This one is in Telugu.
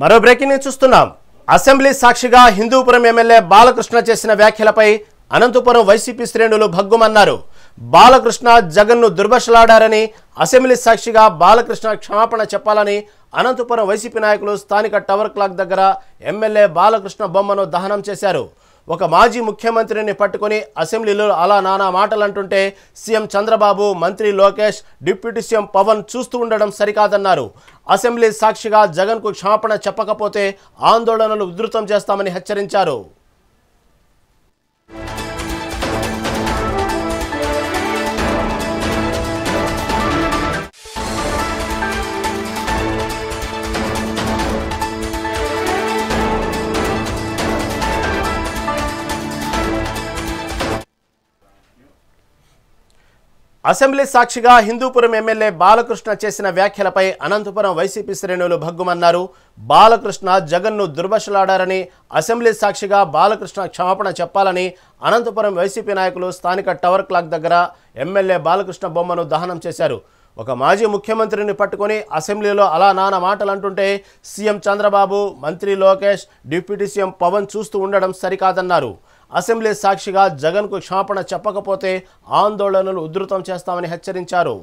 మరో బ్రేకింగ్ న్యూస్ చూస్తున్నాం. అసెంబ్లీ సాక్షిగా హిందూపురం ఎమ్మెల్యే బాలకృష్ణ చేసిన వ్యాఖ్యలపై అనంతపురం వైసీపీ శ్రేణులు భగ్గుమన్నారు. బాలకృష్ణ జగన్ను దుర్భాషలాడారని, అసెంబ్లీ సాక్షిగా బాలకృష్ణ క్షమాపణ చెప్పాలని అనంతపురం వైసీపీ నాయకులు స్థానిక టవర్ క్లాక్ దగ్గర ఎమ్మెల్యే బాలకృష్ణ బొమ్మను దహనం చేశారు. ఒక మాజీ ముఖ్యమంత్రిని పట్టుకొని అసెంబ్లీలో అలా నానా మాటలంటుంటే సీఎం చంద్రబాబు, మంత్రి లోకేష్, డిప్యూటీ సీఎం పవన్ చూస్తూ ఉండడం సరికాదన్నారు. అసెంబ్లీ సాక్షిగా జగన్కు క్షమాపణ చెప్పకపోతే ఆందోళనలు ఉధృతం చేస్తామని హెచ్చరించారు. అసెంబ్లీ సాక్షిగా హిందూపురం ఎమ్మెల్యే బాలకృష్ణ చేసిన వ్యాఖ్యలపై అనంతపురం వైసీపీ శ్రేణులు భగ్గుమన్నారు. బాలకృష్ణ జగన్ను దుర్భాషలాడారని, అసెంబ్లీ సాక్షిగా బాలకృష్ణ క్షమాపణ చెప్పాలని అనంతపురం వైసీపీ నాయకులు స్థానిక టవర్ క్లాక్ దగ్గర ఎమ్మెల్యే బాలకృష్ణ బొమ్మను దహనం చేశారు. ఒక మాజీ ముఖ్యమంత్రిని పట్టుకొని అసెంబ్లీలో అలా నానా మాటలంటుంటే సీఎం చంద్రబాబు, మంత్రి లోకేష్, డిప్యూటీ సీఎం పవన్ చూస్తూ ఉండడం సరికాదన్నారు. అసెంబ్లీ సాక్షిగా జగన్కు క్షమాపణ చెప్పకపోతే ఆందోళనలు ఉధృతం చేస్తామని హెచ్చరించారు.